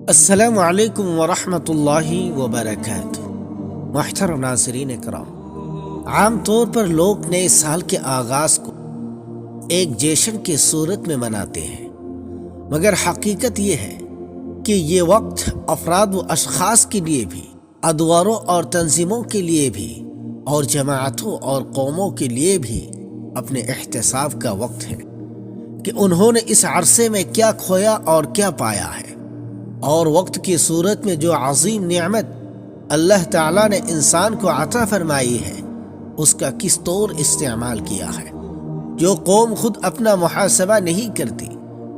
السلام علیکم ورحمۃ اللہ وبرکاتہ۔ محترم ناظرین کرام، عام طور پر لوگ نئے سال کے آغاز کو ایک جشن کی صورت میں مناتے ہیں، مگر حقیقت یہ ہے کہ یہ وقت افراد و اشخاص کے لیے بھی، ادواروں اور تنظیموں کے لیے بھی، اور جماعتوں اور قوموں کے لیے بھی اپنے احتساب کا وقت ہے کہ انہوں نے اس عرصے میں کیا کھویا اور کیا پایا ہے، اور وقت کی صورت میں جو عظیم نعمت اللہ تعالیٰ نے انسان کو عطا فرمائی ہے اس کا کس طور استعمال کیا ہے۔ جو قوم خود اپنا محاسبہ نہیں کرتی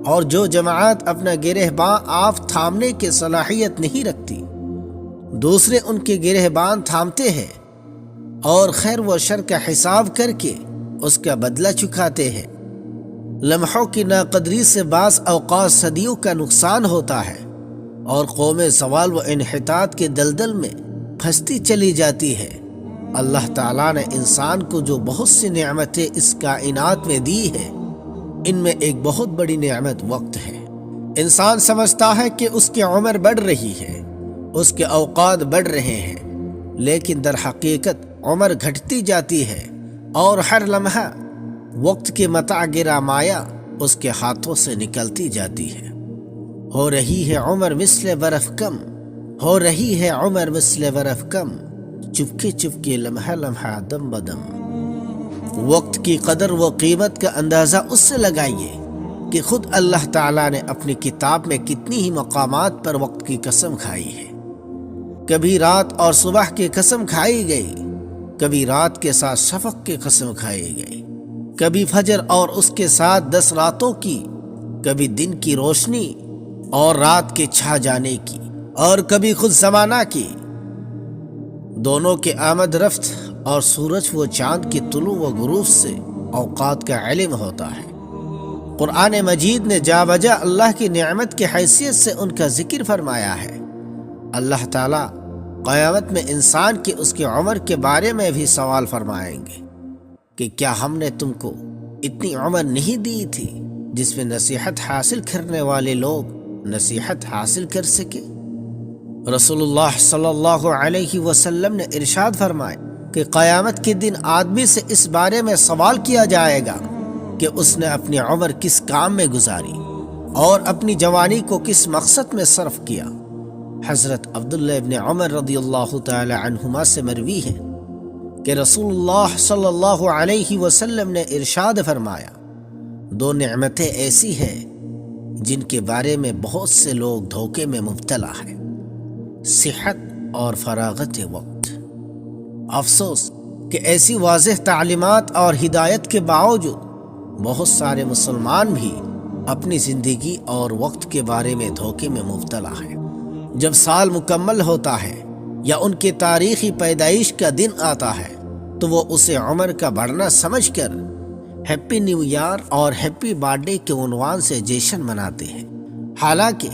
اور جو جماعت اپنا گرہباں آپ تھامنے کی صلاحیت نہیں رکھتی، دوسرے ان کے گرہباں تھامتے ہیں اور خیر و شر کا حساب کر کے اس کا بدلہ چکاتے ہیں۔ لمحوں کی ناقدری سے بعض اوقات صدیوں کا نقصان ہوتا ہے اور قوم زوال و انحطاط کے دلدل میں پھنستی چلی جاتی ہے۔ اللہ تعالیٰ نے انسان کو جو بہت سی نعمتیں اس کائنات میں دی ہے، ان میں ایک بہت بڑی نعمت وقت ہے۔ انسان سمجھتا ہے کہ اس کی عمر بڑھ رہی ہے، اس کے اوقات بڑھ رہے ہیں، لیکن در حقیقت عمر گھٹتی جاتی ہے اور ہر لمحہ وقت کے متاع گرا مایا اس کے ہاتھوں سے نکلتی جاتی ہے۔ ہو رہی ہے عمر مثل برف کم، ہو رہی ہے عمر مثل برف کم، چپکے چپکے لمحہ لمحہ دم بدم۔ وقت کی قدر و قیمت کا اندازہ اس سے لگائیے کہ خود اللہ تعالیٰ نے اپنی کتاب میں کتنی ہی مقامات پر وقت کی قسم کھائی ہے۔ کبھی رات اور صبح کی قسم کھائی گئی، کبھی رات کے ساتھ شفق کی قسم کھائی گئی، کبھی فجر اور اس کے ساتھ 10 راتوں کی، کبھی دن کی روشنی اور رات کے چھا جانے کی، اور کبھی خود زمانہ کی۔ دونوں کے آمد رفت اور سورج و چاند کے طلوع و غروب سے اوقات کا علم ہوتا ہے۔ قرآن مجید نے جا بجا اللہ کی نعمت کی حیثیت سے ان کا ذکر فرمایا ہے۔ اللہ تعالیٰ قیامت میں انسان کی اس کی عمر کے بارے میں بھی سوال فرمائیں گے کہ کیا ہم نے تم کو اتنی عمر نہیں دی تھی جس میں نصیحت حاصل کرنے والے لوگ نصیحت حاصل کر سکے۔ رسول اللہ صلی اللہ علیہ وسلم نے ارشاد فرمایا کہ قیامت کے دن آدمی سے اس بارے میں سوال کیا جائے گا کہ اس نے اپنی عمر کس کام میں گزاری اور اپنی جوانی کو کس مقصد میں صرف کیا۔ حضرت عبداللہ ابن عمر رضی اللہ تعالی عنہما سے مروی ہے کہ رسول اللہ صلی اللہ علیہ وسلم نے ارشاد فرمایا، 2 نعمتیں ایسی ہیں جن کے بارے میں بہت سے لوگ دھوکے میں مبتلا ہیں، صحت اور فراغت وقت۔ افسوس کہ ایسی واضح تعلیمات اور ہدایت کے باوجود بہت سارے مسلمان بھی اپنی زندگی اور وقت کے بارے میں دھوکے میں مبتلا ہیں۔ جب سال مکمل ہوتا ہے یا ان کی تاریخی پیدائش کا دن آتا ہے تو وہ اسے عمر کا بڑھنا سمجھ کر ہیپی نیو ایئر اور ہیپی برتھ ڈے کے عنوان سے جشن مناتے ہیں، حالانکہ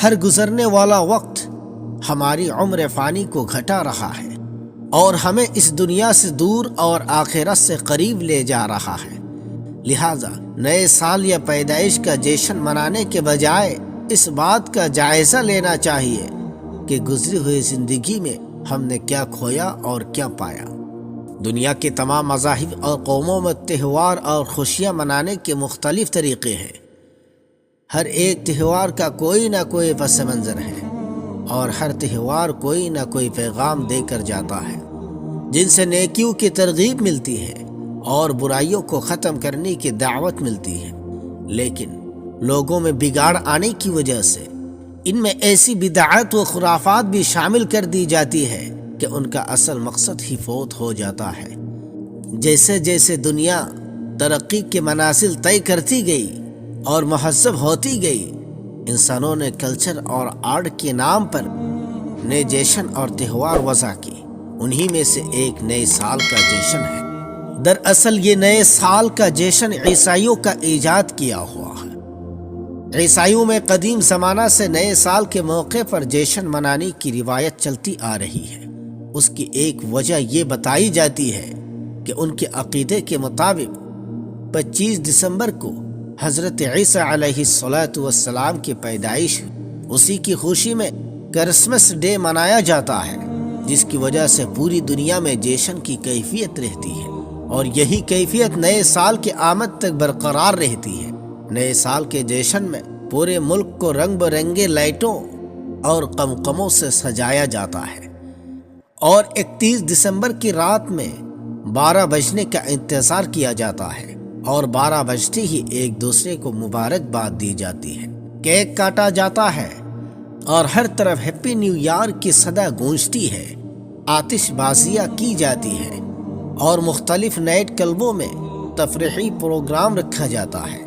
ہر گزرنے والا وقت ہماری عمر فانی کو گھٹا رہا ہے اور ہمیں اس دنیا سے دور اور آخرت سے قریب لے جا رہا ہے۔ لہٰذا نئے سال یا پیدائش کا جشن منانے کے بجائے اس بات کا جائزہ لینا چاہیے کہ گزری ہوئی زندگی میں ہم نے کیا کھویا اور کیا پایا۔ دنیا کے تمام مذاہب اور قوموں میں تہوار اور خوشیاں منانے کے مختلف طریقے ہیں۔ ہر ایک تہوار کا کوئی نہ کوئی پس منظر ہے اور ہر تہوار کوئی نہ کوئی پیغام دے کر جاتا ہے جن سے نیکیوں کی ترغیب ملتی ہے اور برائیوں کو ختم کرنے کی دعوت ملتی ہے، لیکن لوگوں میں بگاڑ آنے کی وجہ سے ان میں ایسی بدعات و خرافات بھی شامل کر دی جاتی ہے کہ ان کا اصل مقصد ہی فوت ہو جاتا ہے۔ جیسے جیسے دنیا ترقی کے منازل طے کرتی گئی اور مہذب ہوتی گئی، انسانوں نے کلچر اور آرٹ کے نام پر نئے جشن اور تہوار وضع کی۔ انہی میں سے ایک نئے سال کا جشن ہے۔ دراصل یہ نئے سال کا جشن عیسائیوں کا ایجاد کیا ہوا ہے۔ عیسائیوں میں قدیم زمانہ سے نئے سال کے موقع پر جشن منانے کی روایت چلتی آ رہی ہے۔ اس کی ایک وجہ یہ بتائی جاتی ہے کہ ان کے عقیدے کے مطابق 25 دسمبر کو حضرت عیسیٰ علیہ الصلاۃ والسلام کی پیدائش ہوئی۔ اسی کی خوشی میں کرسمس ڈے منایا جاتا ہے، جس کی وجہ سے پوری دنیا میں جشن کی کیفیت رہتی ہے، اور یہی کیفیت نئے سال کی آمد تک برقرار رہتی ہے۔ نئے سال کے جشن میں پورے ملک کو رنگ برنگے لائٹوں اور قمقموں سے سجایا جاتا ہے، اور 31 دسمبر کی رات میں 12 بجنے کا انتظار کیا جاتا ہے، اور 12 بجتے ہی ایک دوسرے کو مبارکباد دی جاتی ہے، کیک کاٹا جاتا ہے، اور ہر طرف ہیپی نیو ایئر کی صدا گونجتی ہے، آتش بازیاں کی جاتی ہے، اور مختلف نائٹ کلبوں میں تفریحی پروگرام رکھا جاتا ہے،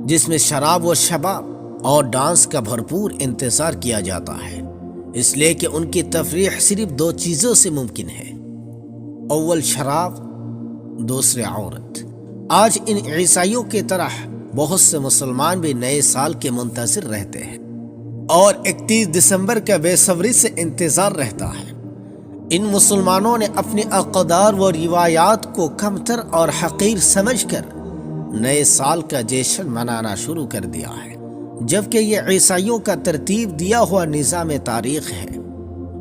جس میں شراب و شباب اور ڈانس کا بھرپور انتظار کیا جاتا ہے، اس لیے کہ ان کی تفریح صرف 2 چیزوں سے ممکن ہے، اول شراب، دوسرے عورت۔ آج ان عیسائیوں کی طرح بہت سے مسلمان بھی نئے سال کے منتظر رہتے ہیں، اور 31 دسمبر کا بے صبری سے انتظار رہتا ہے۔ ان مسلمانوں نے اپنی اقدار و روایات کو کمتر اور حقیر سمجھ کر نئے سال کا جشن منانا شروع کر دیا ہے، جبکہ یہ عیسائیوں کا ترتیب دیا ہوا نظام تاریخ ہے۔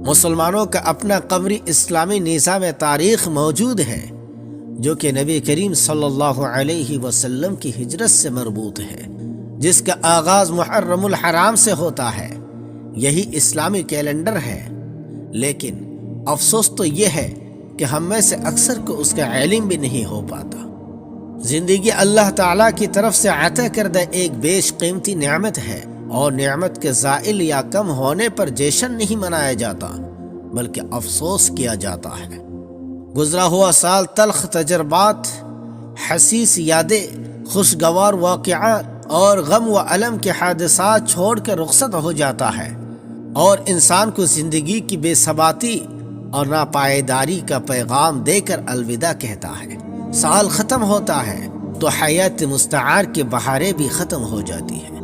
مسلمانوں کا اپنا قمری اسلامی نظام تاریخ موجود ہے، جو کہ نبی کریم صلی اللہ علیہ وسلم کی ہجرت سے مربوط ہے، جس کا آغاز محرم الحرام سے ہوتا ہے۔ یہی اسلامی کیلنڈر ہے، لیکن افسوس تو یہ ہے کہ ہم میں سے اکثر کو اس کا علم بھی نہیں ہو پاتا۔ زندگی اللہ تعالیٰ کی طرف سے عطا کردہ ایک بیش قیمتی نعمت ہے، اور نعمت کے زائل یا کم ہونے پر جشن نہیں منایا جاتا، بلکہ افسوس کیا جاتا ہے۔ گزرا ہوا سال تلخ تجربات، حسیس یادیں، خوشگوار واقعات اور غم و الم کے حادثات چھوڑ کر رخصت ہو جاتا ہے، اور انسان کو زندگی کی بے ثباتی اور ناپائیداری کا پیغام دے کر الوداع کہتا ہے۔ سال ختم ہوتا ہے تو حیات مستعار کی بہاریں بھی ختم ہو جاتی ہیں،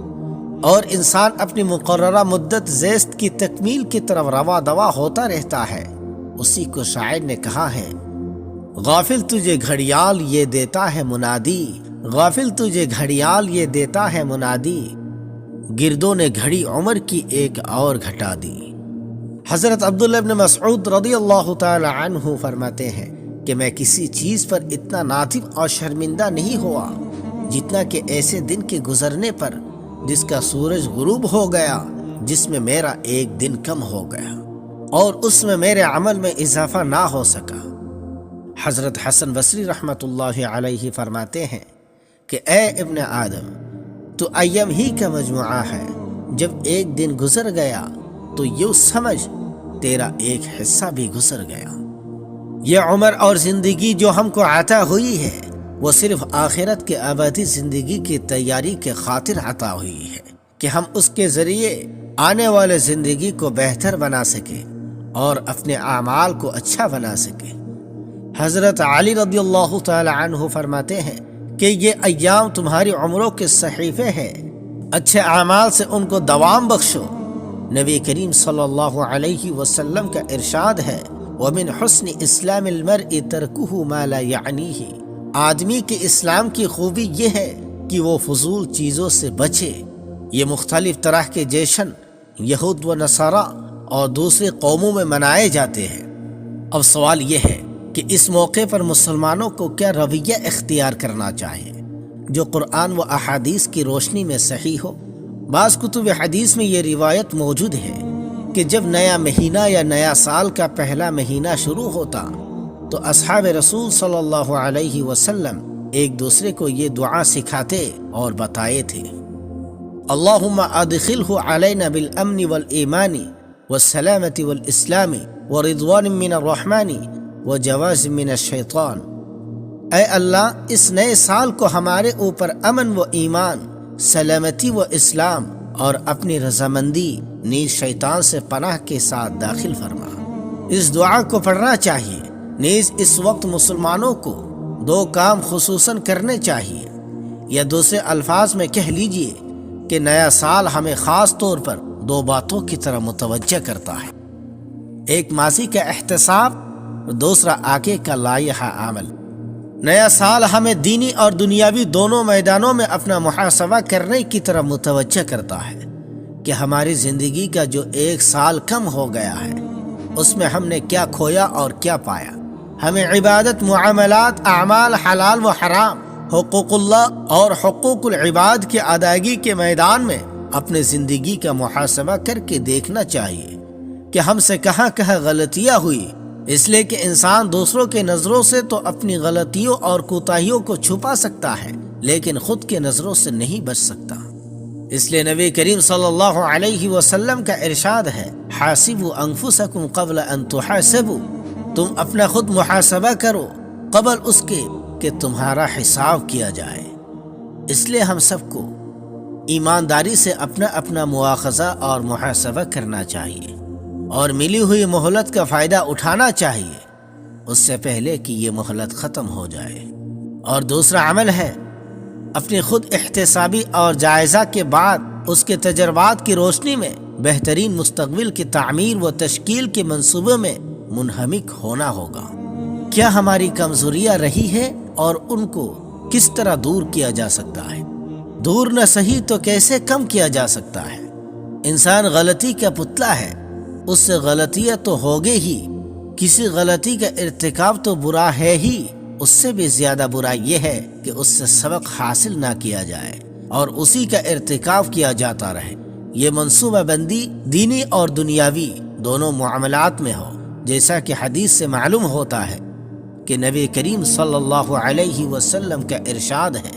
اور انسان اپنی مقررہ مدت زیست کی تکمیل کی طرف رواں دواں ہوتا رہتا ہے۔ اسی کو شاعر نے کہا ہے، غافل تجھے گھڑیال یہ دیتا ہے منادی، غافل تجھے گھڑیال یہ دیتا ہے منادی، گردوں نے گھڑی عمر کی ایک اور گھٹا دی۔ حضرت عبداللہ ابن مسعود رضی اللہ تعالی عنہ فرماتے ہیں کہ میں کسی چیز پر اتنا نادم اور شرمندہ نہیں ہوا جتنا کہ ایسے دن کے گزرنے پر جس کا سورج غروب ہو گیا، جس میں میرا ایک دن کم ہو گیا اور اس میں میرے عمل میں اضافہ نہ ہو سکا۔ حضرت حسن بصری رحمۃ اللہ علیہ فرماتے ہیں کہ اے ابن آدم، تو ایام ہی کا مجموعہ ہے، جب ایک دن گزر گیا تو یوں سمجھ تیرا ایک حصہ بھی گزر گیا۔ یہ عمر اور زندگی جو ہم کو عطا ہوئی ہے، وہ صرف آخرت کے ابدی زندگی کی تیاری کے خاطر عطا ہوئی ہے، کہ ہم اس کے ذریعے آنے والے زندگی کو بہتر بنا سکیں اور اپنے اعمال کو اچھا بنا سکیں۔ حضرت علی رضی اللہ تعالی عنہ فرماتے ہیں کہ یہ ایام تمہاری عمروں کے صحیفے ہیں، اچھے اعمال سے ان کو دوام بخشو۔ نبی کریم صلی اللہ علیہ وسلم کا ارشاد ہے، وَمِنْ حُسْنِ إِسْلَامِ الْمَرْءِ تَرْكُهُ مَا لَا يَعْنِيهِ، آدمی کے اسلام کی خوبی یہ ہے کہ وہ فضول چیزوں سے بچے۔ یہ مختلف طرح کے جشن یہود و نصارہ اور دوسری قوموں میں منائے جاتے ہیں۔ اب سوال یہ ہے کہ اس موقع پر مسلمانوں کو کیا رویہ اختیار کرنا چاہیے جو قرآن و احادیث کی روشنی میں صحیح ہو؟ بعض کتب حدیث میں یہ روایت موجود ہے کہ جب نیا مہینہ یا نیا سال کا پہلا مہینہ شروع ہوتا تو اصحاب رسول صلی اللہ علیہ وسلم ایک دوسرے کو یہ دعا سکھاتے اور بتائے تھے، اللہم ادخلہ علینا بالامن والایمان والسلامة والاسلام ورضوان من الرحمن وجواز من الشیطان۔ اے اللہ، اس نئے سال کو ہمارے اوپر امن و ایمان، سلامتی و اسلام اور اپنی رضامندی نیز شیطان سے پناہ کے ساتھ داخل فرما۔ اس دعا کو پڑھنا چاہیے۔ نیز اس وقت مسلمانوں کو 2 کام خصوصاً کرنے چاہیے، یا دوسرے الفاظ میں کہہ لیجئے کہ نیا سال ہمیں خاص طور پر 2 باتوں کی طرف متوجہ کرتا ہے، ایک ماضی کا احتساب، دوسرا آگے کا لائحہ عمل۔ نیا سال ہمیں دینی اور دنیاوی دونوں میدانوں میں اپنا محاسبہ کرنے کی طرف متوجہ کرتا ہے کہ ہماری زندگی کا جو ایک سال کم ہو گیا ہے اس میں ہم نے کیا کھویا اور کیا پایا۔ ہمیں عبادت، معاملات، اعمال حلال و حرام، حقوق اللہ اور حقوق العباد کی ادائیگی کے میدان میں اپنے زندگی کا محاسبہ کر کے دیکھنا چاہیے کہ ہم سے کہاں کہاں غلطیاں ہوئی، اس لیے کہ انسان دوسروں کے نظروں سے تو اپنی غلطیوں اور کوتاہیوں کو چھپا سکتا ہے لیکن خود کے نظروں سے نہیں بچ سکتا۔ اس لیے نبی کریم صلی اللہ علیہ وسلم کا ارشاد ہے، حاسبوا انفسکم قبل ان تحاسبوا، تم اپنا خود محاسبہ کرو قبل اس کے کہ تمہارا حساب کیا جائے۔ اس لیے ہم سب کو ایمانداری سے اپنا اپنا مواخذہ اور محاسبہ کرنا چاہیے اور ملی ہوئی مہلت کا فائدہ اٹھانا چاہیے اس سے پہلے کہ یہ مہلت ختم ہو جائے۔ اور دوسرا عمل ہے اپنی خود احتسابی اور جائزہ کے بعد اس کے تجربات کی روشنی میں بہترین مستقبل کی تعمیر و تشکیل کے منصوبے میں منہمک ہونا ہوگا۔ کیا ہماری کمزوریاں رہی ہیں اور ان کو کس طرح دور کیا جا سکتا ہے؟ دور نہ صحیح تو کیسے کم کیا جا سکتا ہے؟ انسان غلطی کا پتلا ہے، اس سے غلطیاں تو ہوگے ہی، کسی غلطی کا ارتکاب تو برا ہے ہی، اس سے بھی زیادہ برا یہ ہے کہ اس سے سبق حاصل نہ کیا جائے اور اسی کا ارتکاب کیا جاتا رہے۔ یہ منصوبہ بندی دینی اور دنیاوی دونوں معاملات میں ہو، جیسا کہ حدیث سے معلوم ہوتا ہے کہ نبی کریم صلی اللہ علیہ وسلم کا ارشاد ہے،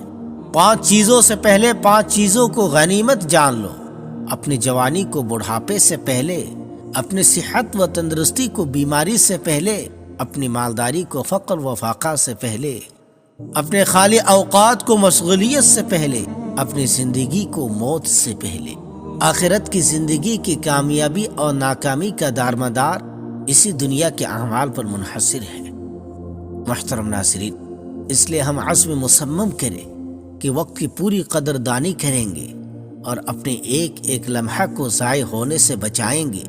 5 چیزوں سے پہلے 5 چیزوں کو غنیمت جان لو، اپنی جوانی کو بڑھاپے سے پہلے، اپنی صحت و تندرستی کو بیماری سے پہلے، اپنی مالداری کو فقر و فاقہ سے پہلے، اپنے خالی اوقات کو مشغولیت سے پہلے، اپنی زندگی کو موت سے پہلے۔ آخرت کی زندگی کی کامیابی اور ناکامی کا دارمدار اسی دنیا کے اعمال پر منحصر ہے۔ محترم ناظرین، اس لیے ہم عزم مصمم کریں کہ وقت کی پوری قدردانی کریں گے اور اپنے ایک ایک لمحہ کو ضائع ہونے سے بچائیں گے۔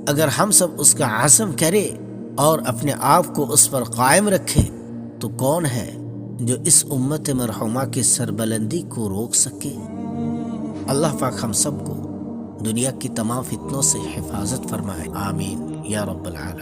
اگر ہم سب اس کا عزم کریں اور اپنے آپ کو اس پر قائم رکھیں تو کون ہے جو اس امت مرحومہ کی سربلندی کو روک سکے؟ اللہ پاک ہم سب کو دنیا کی تمام فتنوں سے حفاظت فرمائے، آمین یا رب العالمین۔